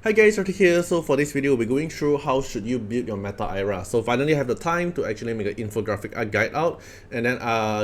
Hi guys, Artiar here. So for this video, we're going through how should you build your Meta.Eira. So finally I have the time to actually make an infographic guide out. And then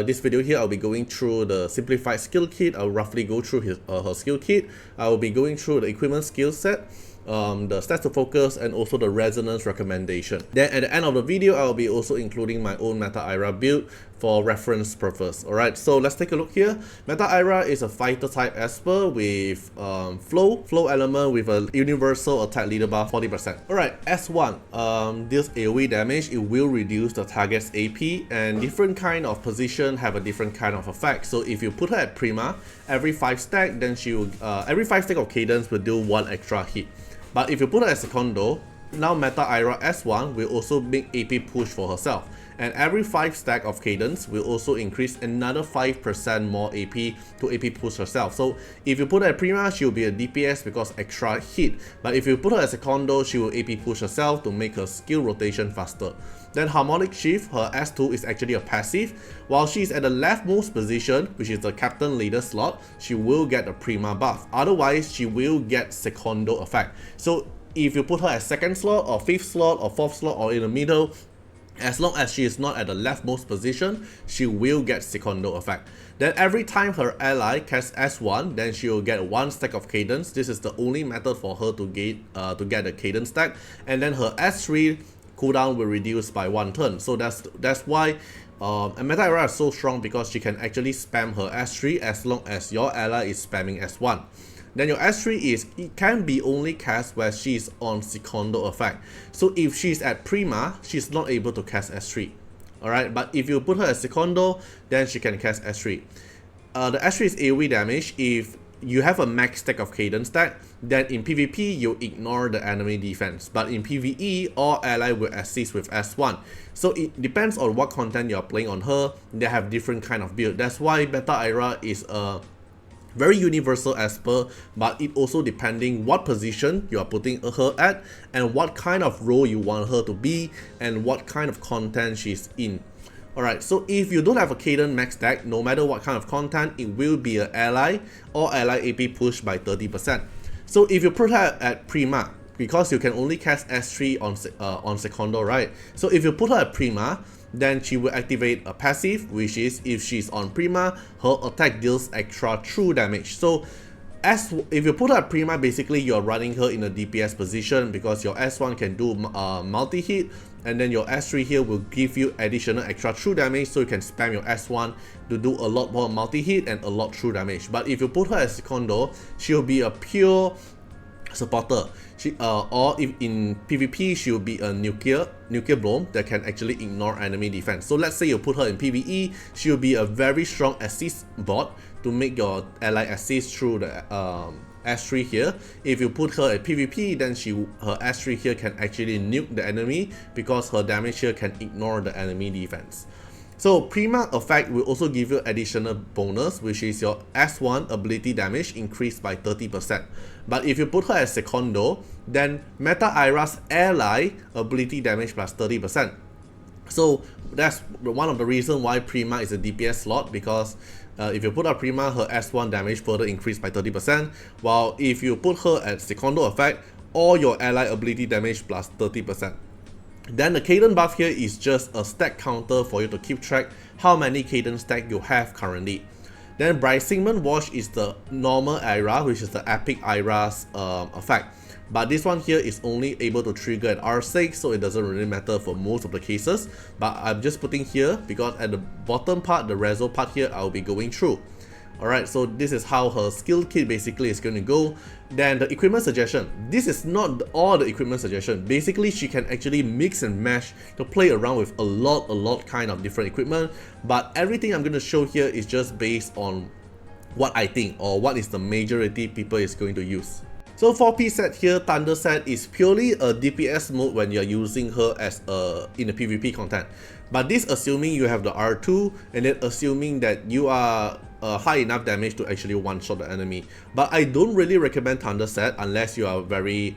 this video here, I'll be going through the simplified skill kit. I'll roughly go through her skill kit. I'll be going through the equipment skill set, the stats to focus, and also the resonance recommendation. Then at the end of the video, I'll be also including my own Meta.Eira build for reference purpose. Alright, so let's take a look here. Meta.Eira is a fighter type Esper with flow element with a universal attack leader buff 40%. Alright, S1 deals AoE damage. It will reduce the target's AP, and different kind of position have a different kind of effect. So if you put her at Prima, every 5 stack, then she will every 5 stack of cadence will do 1 extra hit. But if you put her as Secondo, now Meta.Eira S1 will also make AP push for herself, and every 5 stack of cadence will also increase another 5% more AP to AP push herself. So if you put her at Prima, she will be a DPS because extra hit, but if you put her as Secondo, she will AP push herself to make her skill rotation faster. Then Harmonic Shift, her S2 is actually a passive. While she is at the leftmost position, which is the captain leader slot, she will get a Prima buff. Otherwise, she will get Secondo effect. So if you put her at 2nd slot or 5th slot or 4th slot or in the middle, as long as she is not at the leftmost position, she will get Secondo effect. Then every time her ally casts S1, then she will get 1 stack of cadence. This is the only method for her to get the cadence stack. And then her S3 cooldown will reduce by 1 turn. So that's why Meta.Eira is so strong, because she can actually spam her S3 as long as your ally is spamming S1. Then your S3 it can be only cast where she is on Secondo effect. So if she's at Prima, she's not able to cast S3. Alright, but if you put her as Secondo, then she can cast S3. The S3 is AoE damage. If you have a max stack of cadence stack, then in PvP you ignore the enemy defense, but in PvE all ally will assist with S1. So it depends on what content you are playing on her. They have different kind of build. That's why Meta.Eira is a very universal Esper, but it also depending what position you are putting her at and what kind of role you want her to be and what kind of content she's in. Alright, so if you don't have a cadence max stack, no matter what kind of content, it will be an ally or ally AP push by 30%. So if you put her at Prima, because you can only cast S3 on Secondo, right? So if you put her at Prima, then she will activate a passive, which is if she's on Prima, her attack deals extra true damage. So if you put her at Prima, basically you're running her in a DPS position, because your S1 can do multi-hit, and then your S3 here will give you additional extra true damage, so you can spam your S1 to do a lot more multi-hit and a lot true damage. But if you put her as Secondo, she'll be a pure supporter. Or if in PvP, she will be a nuclear blow that can actually ignore enemy defense. So let's say you put her in PvE, she will be a very strong assist bot to make your ally assist through the S3 here. If you put her at PvP, then her S3 here can actually nuke the enemy, because her damage here can ignore the enemy defense. So Prima effect will also give you additional bonus, which is your S1 ability damage increased by 30%. But if you put her as Secondo, then Meta.Eira's ally ability damage plus 30%. So that's one of the reasons why Prima is a DPS slot, because if you put her Prima, her S1 damage further increased by 30%, while if you put her at Secondo effect, all your ally ability damage plus 30%. Then the cadence buff here is just a stack counter for you to keep track how many cadence stack you have currently. Then Brightment Wash is the normal Eira, which is the epic Eira's effect. But this one here is only able to trigger at R6, so it doesn't really matter for most of the cases. But I'm just putting here because at the bottom part, the Reso part here, I'll be going through. Alright, so this is how her skill kit basically is going to go. Then the equipment suggestion. This is not all the equipment suggestion. Basically, she can actually mix and match to play around with a lot kind of different equipment. But everything I'm going to show here is just based on what I think, or what is the majority people is going to use. So 4P set here, Thunder set, is purely a DPS mode when you're using her as in the PvP content. But this assuming you have the R2, and then assuming that you are high enough damage to actually one-shot the enemy. But I don't really recommend Thunder set unless you are very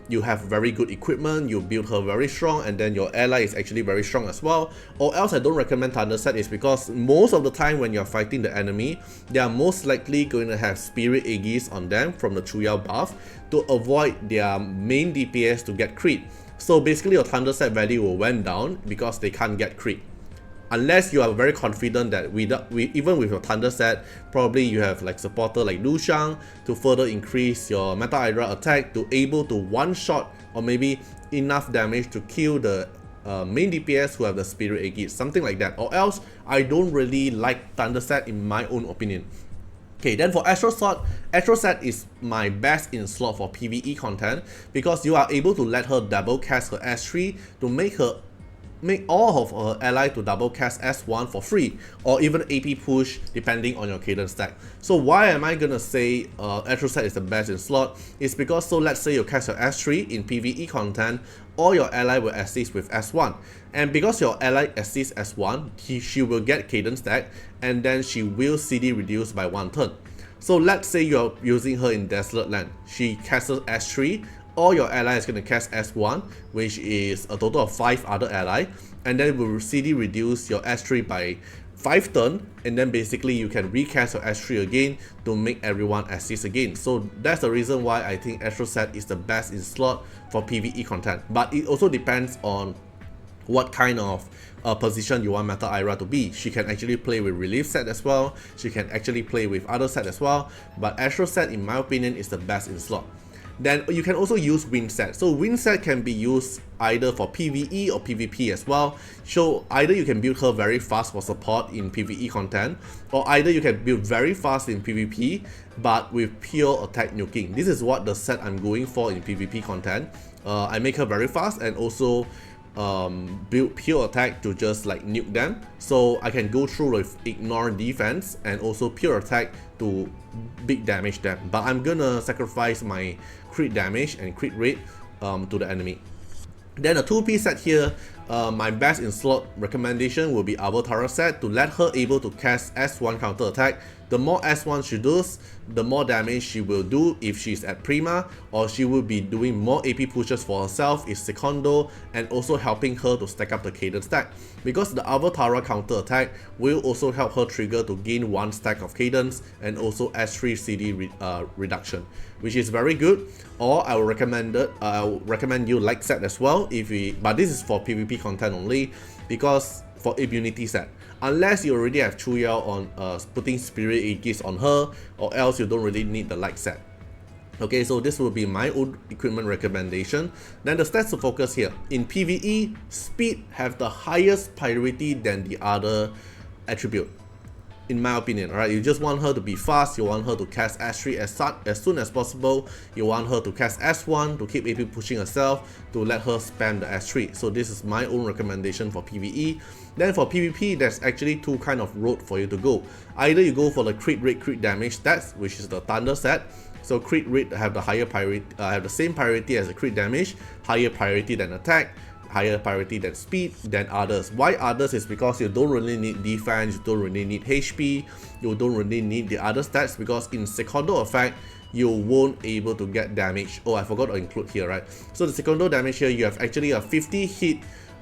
you have very good equipment, you build her very strong, and then your ally is actually very strong as well. Or else I don't recommend Thunder Set is because most of the time when you're fighting the enemy, they are most likely going to have Spirit Aegis on them from the Chuyao buff to avoid their main DPS to get crit. So basically your Thunder Set value will went down because they can't get crit. Unless you are very confident that even with your Thunder Set, probably you have like supporter like Lu Shang to further increase your Meta-Eira attack to able to one-shot or maybe enough damage to kill the main DPS who have the Spirit Aegis, something like that. Or else, I don't really like Thunder Set in my own opinion. Okay, then for Astral Sword, Astral Set is my best in slot for PvE content because you are able to let her double cast her S3 to make all of her ally to double cast S1 for free, or even AP push depending on your cadence stack. So why am I gonna say Astral Set is the best in slot? It's because, so let's say you cast your S3 in PvE content, all your ally will assist with S1, and because your ally assists S1, she will get cadence stack, and then she will CD reduce by 1 turn. So let's say you're using her in Desolate Land, she casts S3, all your ally is going to cast S1, which is a total of 5 other ally, and then will CD reduce your S3 by 5 turn, and then basically you can recast your S3 again to make everyone assist again. So that's the reason why I think Astral Set is the best in slot for PvE content. But it also depends on what kind of position you want Meta-Eira to be. She can actually play with Relief Set as well, she can actually play with other set as well, but Astral Set in my opinion is the best in slot. Then you can also use Wind Set. So Wind Set can be used either for PvE or PvP as well. So either you can build her very fast for support in PvE content, or either you can build very fast in PvP but with pure attack nuking. This is what the set I'm going for in PvP content. I make her very fast and also build pure attack to just like nuke them, so I can go through with ignore defense and also pure attack to big damage them, but I'm gonna sacrifice my crit damage and crit rate to the enemy. Then a 2-piece set here, my best in slot recommendation will be Artiar set to let her able to cast S1 counter attack. The more S1 she does, the more damage she will do if she's at Prima, or she will be doing more AP pushes for herself is Secondo, and also helping her to stack up the cadence stack. Because the Artiar counter attack will also help her trigger to gain 1 stack of cadence and also S3 CD reduction, which is very good. Or I will recommend you like set as well but this is for PvP content only, because for immunity set, unless you already have Chuyao on putting Spirit Aegis on her, or else you don't really need the light set. Okay, so this will be my own equipment recommendation. Then the stats to focus here. In PvE, speed have the highest priority than the other attribute, in my opinion. Alright, you just want her to be fast, you want her to cast S3 as soon as possible, you want her to cast S1 to keep AP pushing herself, to let her spam the S3. So this is my own recommendation for PvE. Then for PvP, there's actually 2 kind of road for you to go. Either you go for the crit rate, crit damage stats, which is the Thunder set. So crit rate have the higher priority, have the same priority as the crit damage, higher priority than attack, higher priority than speed, than others. Why others is because you don't really need defense, you don't really need HP, you don't really need the other stats, because in Secondo effect, you won't able to get damage. Oh, I forgot to include here, right? So the Secondo damage here, you have actually a 50 hit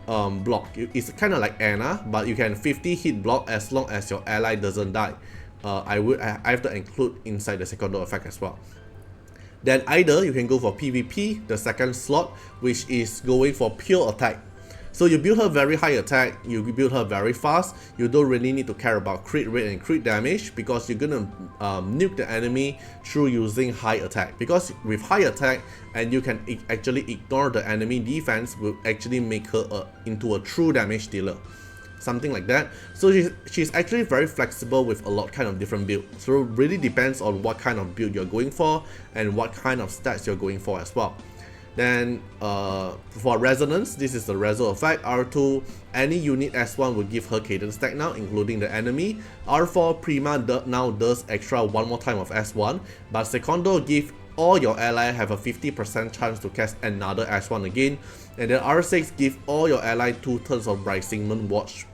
block. It's kind of like Anna, but you can 50 hit block as long as your ally doesn't die. I have to include inside the Secondo effect as well. Then either you can go for PvP, the second slot, which is going for pure attack. So you build her very high attack, you build her very fast, you don't really need to care about crit rate and crit damage, because you're gonna nuke the enemy through using high attack. Because with high attack, and you can actually ignore the enemy defense, will actually make her into a true damage dealer. Something like that. So she's actually very flexible with a lot kind of different builds. So it really depends on what kind of build you're going for and what kind of stats you're going for as well. Then for resonance, this is the Reso effect. R2, any unit S1 will give her cadence stack now, including the enemy. R4, Prima now does extra 1 more time of S1, but Secondo give all your ally have a 50% chance to cast another S1 again. And then R6 give all your ally 2 turns of Rising Moon Watch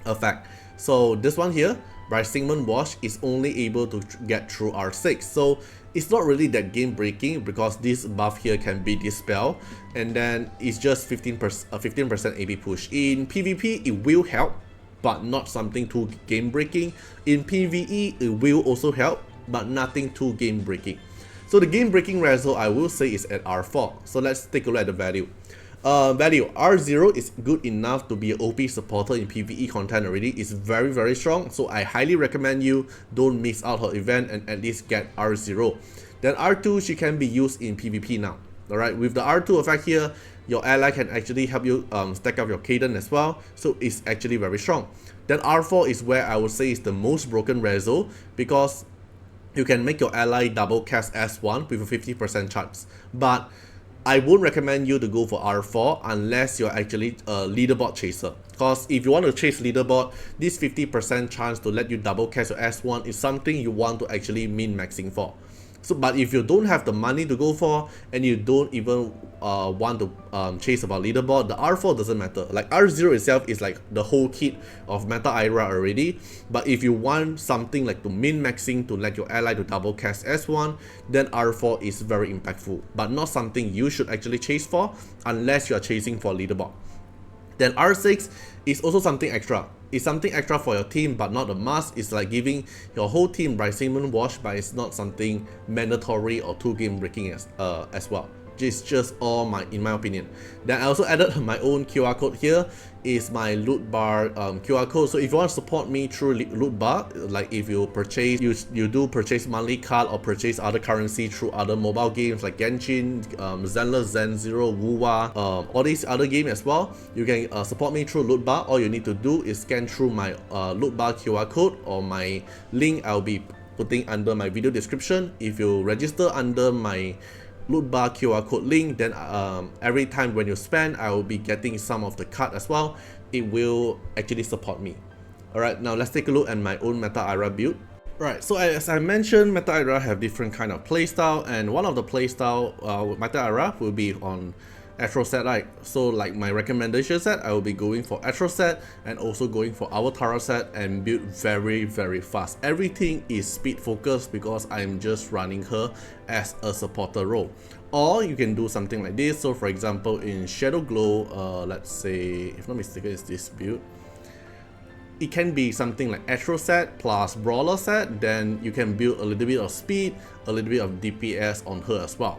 effect. So this one here, Brightman Wash is only able to get through R6. So it's not really that game breaking because this buff here can be dispelled, and then it's just 15% AB push. In PvP it will help, but not something too game breaking. In PvE it will also help, but nothing too game breaking. So the game breaking Reso I will say is at R4. So let's take a look at the value. Value R0 is good enough to be an OP supporter in PvE content already. It's very strong, so I highly recommend you don't miss out her event and at least get R0. Then R2, she can be used in PvP now. Alright, with the R2 effect here, your ally can actually help you stack up your cadence as well, so it's actually very strong. Then R4 is where I would say is the most broken Reso, because you can make your ally double cast S1 with a 50% chance. But I won't recommend you to go for R4 unless you're actually a leaderboard chaser. Because if you want to chase leaderboard, this 50% chance to let you double cast your S1 is something you want to actually min-maxing for. So, but if you don't have the money to go for, and you don't even want to chase about leaderboard, the R4 doesn't matter. Like R0 itself is like the whole kit of meta Eira already. But if you want something like to min-maxing to let your ally to double cast S1, then R4 is very impactful, but not something you should actually chase for unless you are chasing for leaderboard. Then R6 is also something extra. It's something extra for your team, but not a must. It's like giving your whole team Brightman Wash, but it's not something mandatory or too game breaking as well. It's just all in my opinion. Then I also added my own QR code here. Is my loot bar QR code. So if you want to support me through loot bar, like if you purchase, you do purchase monthly card or purchase other currency through other mobile games like Genshin, Zenless, Zen Zero, Wuwa, all these other games as well, you can support me through loot bar. All you need to do is scan through my loot bar QR code or my link I'll be putting under my video description. If you register under my loot bar QR code link, then every time when you spend, I will be getting some of the card as well. It will actually support me. Alright, now let's take a look at my own meta Eira build. Right, so as I mentioned, meta Eira have different kind of playstyle, and one of the playstyle meta Eira will be on Astro set, right? So like my recommendation set, I will be going for Astro set and also going for Artiar set and build very fast. Everything is speed focused because I'm just running her as a supporter role. Or you can do something like this. So for example, in Shadow Glow, let's say, if not mistaken, it's this build. It can be something like Astro set plus Brawler set, then you can build a little bit of speed, a little bit of DPS on her as well.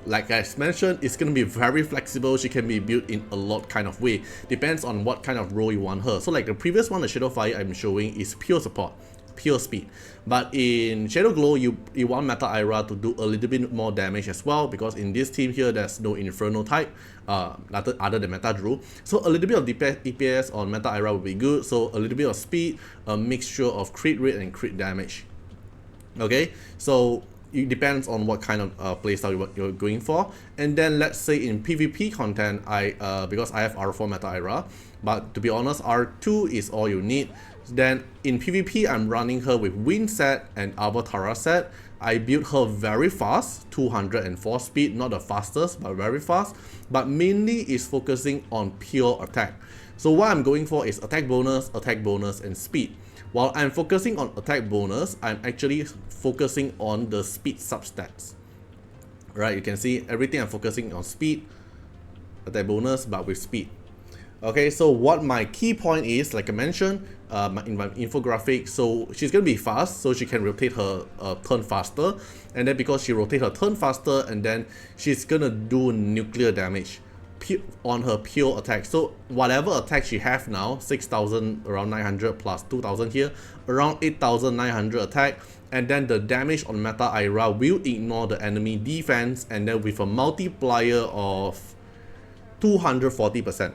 Like I mentioned, it's going to be very flexible. She can be built in a lot kind of way. Depends on what kind of role you want her. So like the previous one, the Shadow Fire I'm showing is pure support, pure speed. But in Shadow Glow, you want meta Eira to do a little bit more damage as well, because in this team here, there's no Inferno type other than Meta Drew. So a little bit of DPS on meta Eira will be good. So a little bit of speed, a mixture of crit rate and crit damage. Okay, so it depends on what kind of playstyle you're going for. And then let's say in PvP content, because I have R4 meta Eira, but to be honest, R2 is all you need. Then in PvP, I'm running her with Wind set and Artiar set. I built her very fast, 204 speed, not the fastest, but very fast. But mainly is focusing on pure attack. So what I'm going for is attack bonus, and speed. While I'm focusing on attack bonus, I'm actually focusing on the speed substats. Right, you can see everything I'm focusing on speed, attack bonus, but with speed. Okay, so what my key point is, like I mentioned in my infographic, so she's going to be fast, so she can rotate her turn faster. And then because she rotates her turn faster, and then she's going to do nuclear damage on her pure attack. So whatever attack she have now, 6,000, around 900 plus 2,000 here, around 8,900 attack, and then the damage on meta Eira will ignore the enemy defense, and then with a multiplier of 240%.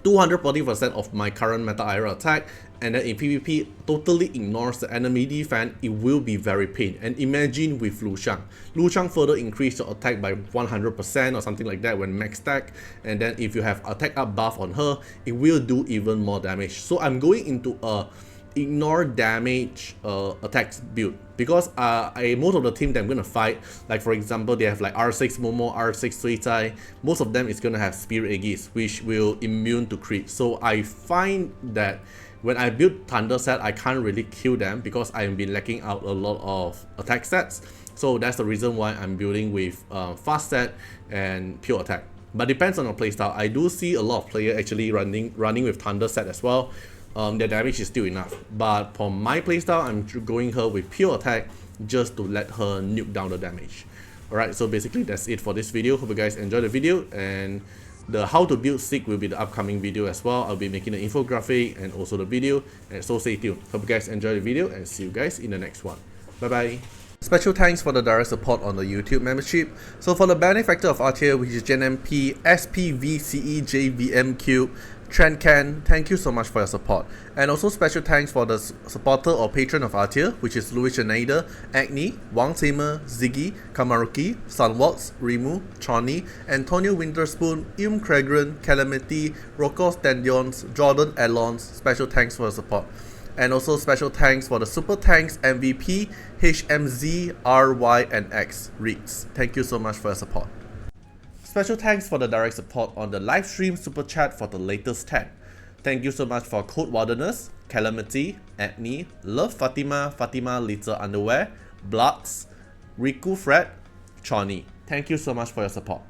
240% of my current meta Eira attack, and then in PvP totally ignores the enemy defense, it will be very pain. And imagine with Lu Shang further increase your attack by 100% or something like that when max stack, and then if you have attack up buff on her, it will do even more damage. So I'm going into a ignore damage attacks build, because most of the team that I'm gonna fight, like for example, they have like R6 Momo, R6 Suitai, most of them is gonna have Spirit Aegis, which will immune to crit. So I find that when I build Thunder set, I can't really kill them because I've been lacking out a lot of attack sets. So that's the reason why I'm building with fast set and pure attack. But depends on your playstyle. I do see a lot of players actually running with Thunder set as well. Their damage is still enough. But for my playstyle, I'm going her with pure attack just to let her nuke down the damage. Alright, so basically that's it for this video. Hope you guys enjoyed the video, and the how to build Sig will be the upcoming video as well. I'll be making the infographic and also the video, and so stay tuned. Hope you guys enjoy the video and see you guys in the next one. Bye bye. Special thanks for the direct support on the YouTube membership. So for the benefactor of Artiar, which is JenMP, SPVCEJVMQ, Trendcan, thank you so much for your support. And also special thanks for the supporter or patron of Artiar, which is Louis Schneider, Agni, Wang Tamer, Ziggy, Kamaruki, Sunwalks, Rimu, Choni, Antonio Winterspoon, Cregren, Calamity, Rokos Tendions, Jordan Alons. Special thanks for your support. And also special thanks for the Super Thanks MVP, HMZ, RY, and X, Reeds. Thank you so much for your support. Special thanks for the direct support on the live stream super chat for the latest tag. Thank you so much for Code Wardeners, Calamity, Agni, Love Fatima, Fatima Little Underwear, Bloods, Riku Fred, Choni. Thank you so much for your support.